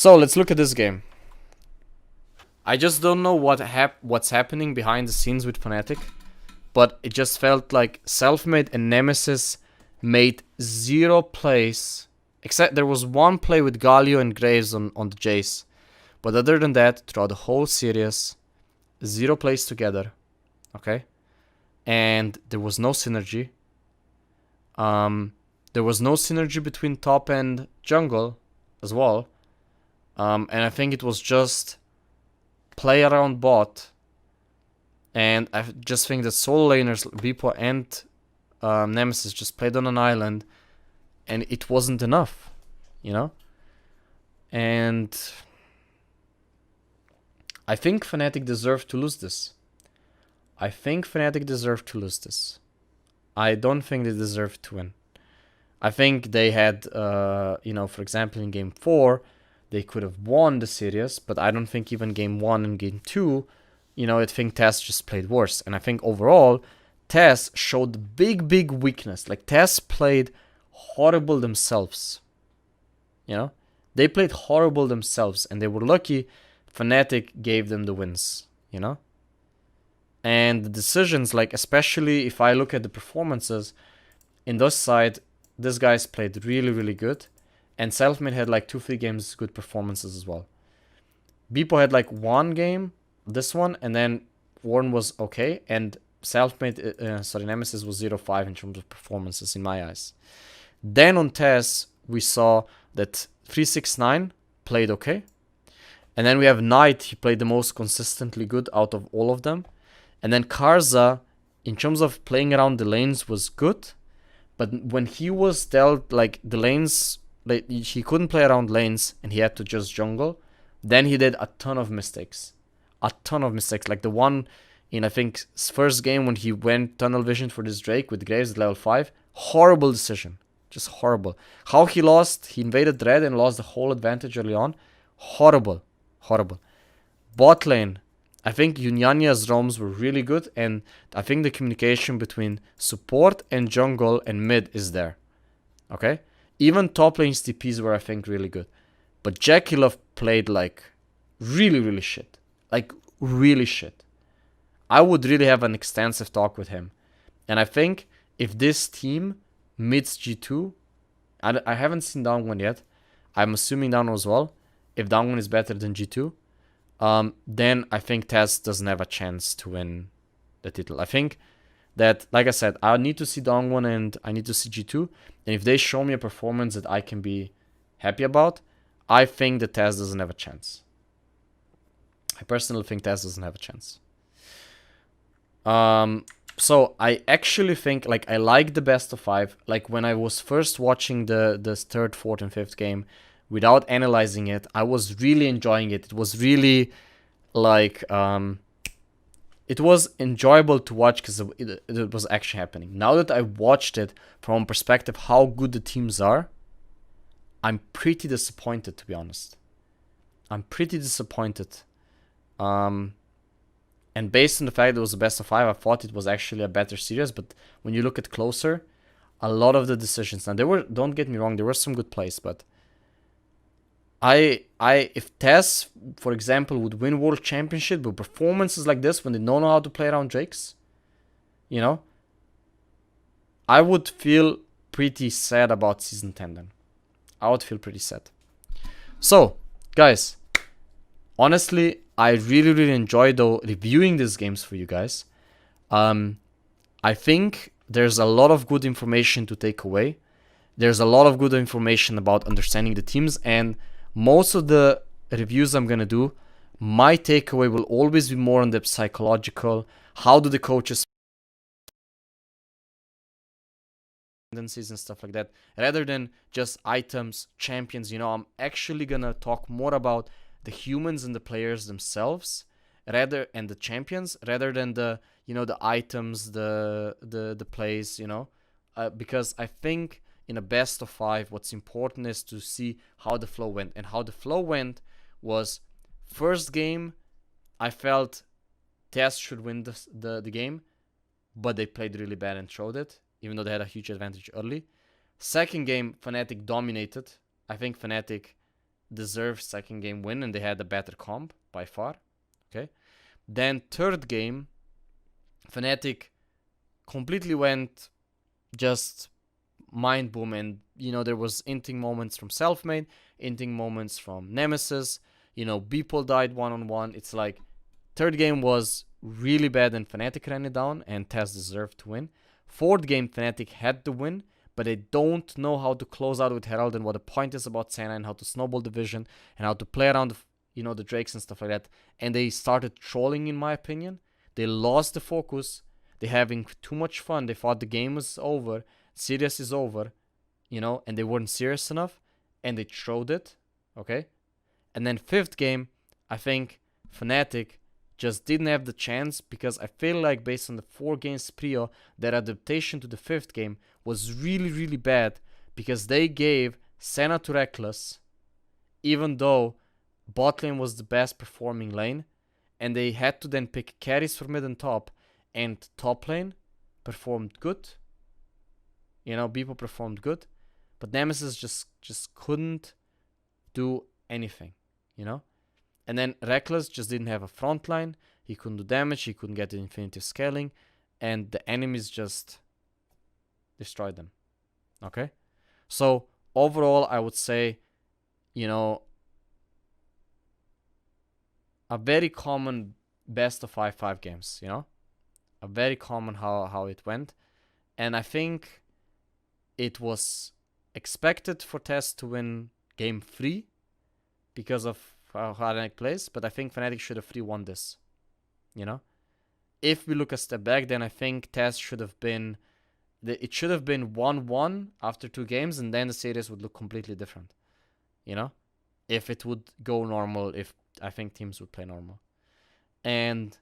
So let's look at this game. I just don't know what's happening behind the scenes with Fnatic, but it just felt like Selfmade and Nemesis made 0 plays, except there was 1 play with Galio and Graves on the Jace. But other than that, throughout the whole series, 0 plays together, okay? And there was no synergy. There was no synergy between top and jungle as well. And I think it was just play around bot. And I just think that solo laners, Beepo and Nemesis just played on an island. And it wasn't enough, you know? And I think Fnatic deserved to lose this. I don't think they deserved to win. I think they had, for example, in game 4, they could have won the series, but I don't think even game 1 and game 2, I think TES just played worse. And I think overall, TES showed big weakness. Like, TES played horrible themselves. They played horrible themselves, and they were lucky Fnatic gave them the wins, And the decisions, like, especially if I look at the performances, in this side, this guy's played really good. And Selfmade had like 2-3 games good performances as well. Beepo had like 1 game, this one, and then Warren was okay. And Nemesis was 0-5 in terms of performances in my eyes. Then on TES, we saw that 369 played okay. And then we have Knight, he played the most consistently good out of all of them. And then Karza, in terms of playing around the lanes, was good. But when he was dealt, like, the lanes, like, he couldn't play around lanes and he had to just jungle, then he did a ton of mistakes. Like the one in, I think, his first game when he went tunnel vision for this Drake with Graves at level 5. Horrible decision. Just horrible. How he lost, he invaded red and lost the whole advantage early on. Horrible. Bot lane, I think Yunyanya's roams were really good, and I think the communication between support and jungle and mid is there. Okay? Even top lane's TPs were, I think, really good. But Jackie played like really shit. Like, really shit. I would really have an extensive talk with him. And I think if this team meets G2, I haven't seen Down1 yet. I'm assuming Down1 as well. If Down1 is better than G2, then I think TES doesn't have a chance to win the title. I think that, like I said, I need to see Down1 and I need to see G2. And if they show me a performance that I can be happy about, I think that TES doesn't have a chance. I personally think TES doesn't have a chance. So I actually think, like, I like the best of 5. Like, when I was first watching the 3rd, 4th, and 5th game, without analyzing it, I was really enjoying it. It was really, like, it was enjoyable to watch because it was actually happening. Now that I watched it from a perspective how good the teams are, I'm pretty disappointed, to be honest. I'm pretty disappointed. And based on the fact that it was the best of 5, I thought it was actually a better series. But when you look at closer, a lot of the decisions, now don't get me wrong, there were some good plays, but if TES, for example, would win World Championship with performances like this when they don't know how to play around Drakes, I would feel pretty sad about Season 10 then. I would feel pretty sad. So, guys, honestly, I really enjoyed reviewing these games for you guys. I think there's a lot of good information to take away. There's a lot of good information about understanding the teams, and most of the reviews I'm going to do, my takeaway will always be more on the psychological, how do the coaches tendencies and stuff like that, rather than just items, champions. I'm actually going to talk more about the humans and the players themselves, and the champions, rather than the items, the plays, because I think in a best of 5, what's important is to see how the flow went. And how the flow went was, first game, I felt TES should win the game, but they played really bad and showed it, even though they had a huge advantage early. Second game, Fnatic dominated. I think Fnatic deserved second game win, and they had a better comp by far. Okay. Then third game, Fnatic completely went just mind boom, and there was inting moments from Selfmade, inting moments from Nemesis. Beeple died 1-on-1. It's like third game was really bad and Fnatic ran it down, and TES deserved to win. Fourth game, Fnatic had to win, but they don't know how to close out with Herald and what the point is about Senna and how to snowball the vision and how to play around the Drakes and stuff like that. And they started trolling, in my opinion. They lost the focus. They're having too much fun. They thought the game was over. Series is over, and they weren't serious enough, and they throwed it, okay? And then fifth game, I think Fnatic just didn't have the chance, because I feel like based on the 4 games prio, their adaptation to the fifth game was really, really bad, because they gave Senna to Reckless, even though bot lane was the best performing lane, and they had to then pick carries for mid and top, and top lane performed good. Beeple performed good, but Nemesis just couldn't do anything, And then Reckless just didn't have a front line. He couldn't do damage. He couldn't get the infinitive scaling, and the enemies just destroyed them. Okay, so overall, I would say, a very common best of 5 games. A very common how it went, and I think it was expected for TES to win game 3 because of how Fnatic plays, but I think Fnatic should have 3-1 this. If we look a step back, then I think TES should have been 1-1 after 2 games, and then the series would look completely different. If it would go normal, if I think teams would play normal. And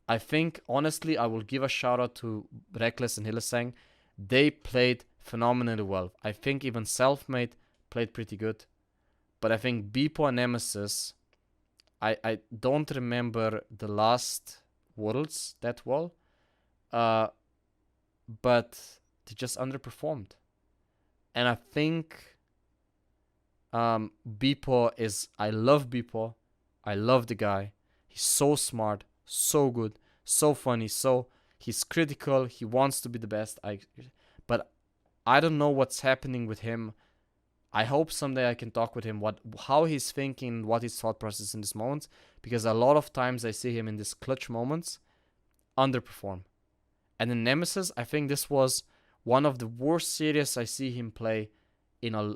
I think, honestly, I will give a shout out to Reckless and Hylissang. They played phenomenally well. I think even Selfmade played pretty good. But I think Beepo and Nemesis, I don't remember the last Worlds that well. But they just underperformed. And I think Beepo is... I love Beepo. I love the guy. He's so smart, so good, so funny, he's critical, he wants to be the best. But I don't know what's happening with him. I hope someday I can talk with him how he's thinking, what his thought process in this moments, because a lot of times I see him in these clutch moments underperform. And in Nemesis, I think this was one of the worst series I see him play in a...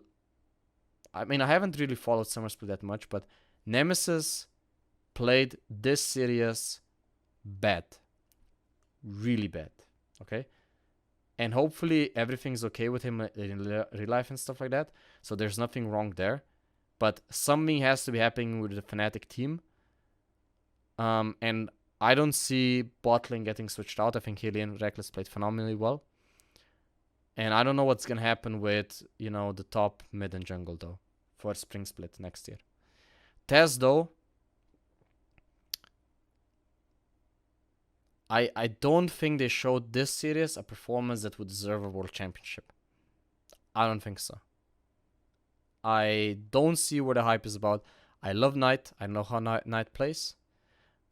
I mean, I haven't really followed Summer Split that much, but Nemesis played this series bad. Really bad. Okay? And hopefully everything's okay with him in real life and stuff like that. So there's nothing wrong there. But something has to be happening with the Fnatic team. And I don't see bot lane getting switched out. I think Healy and Reckless played phenomenally well. And I don't know what's going to happen with, the top, mid, and jungle, though, for Spring Split next year. TES, though, I don't think they showed this series a performance that would deserve a world championship. I don't think so. I don't see what the hype is about. I love Knight. I know how Knight plays.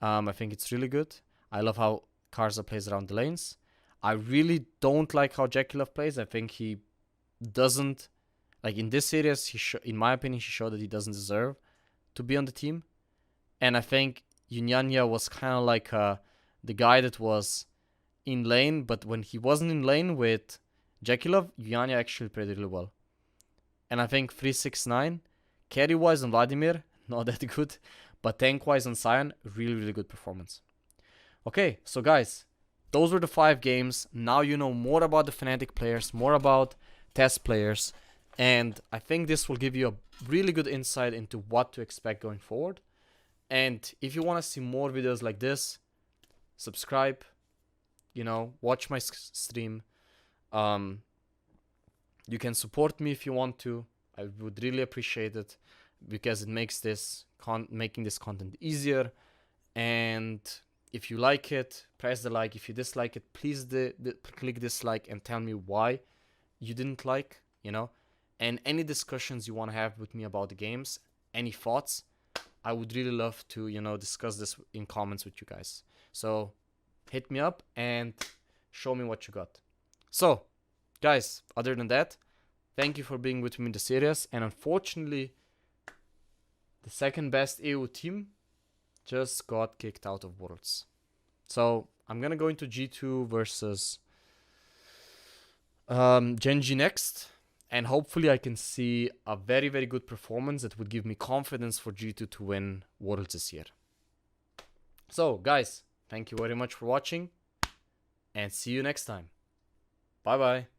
I think it's really good. I love how Karza plays around the lanes. I really don't like how Jekyllov plays. I think he doesn't... Like, in this series, in my opinion, he showed that he doesn't deserve to be on the team. And I think Yunyanya was kind of like the guy that was in lane, but when he wasn't in lane with Jekyllov, Yunyanya actually played really well. And I think 369, carry-wise on Vladimir, not that good, but tank-wise on Sion, really, really good performance. Okay, so guys, those were the 5 games. Now you know more about the Fnatic players, more about TES players, and I think this will give you a really good insight into what to expect going forward. And if you want to see more videos like this, subscribe, watch my stream. You can support me if you want to. I would really appreciate it, because it makes making this content easier. And if you like it, press the like. If you dislike it, please click dislike and tell me why you didn't like, And any discussions you want to have with me about the games, any thoughts, I would really love to, discuss this in comments with you guys. So hit me up and show me what you got. So, guys, other than that, thank you for being with me in the series. And unfortunately, the second best EU team just got kicked out of Worlds. So I'm gonna go into G2 versus Genji next. And hopefully I can see a very, very good performance that would give me confidence for G2 to win Worlds this year. So, guys, thank you very much for watching. And see you next time. Bye-bye.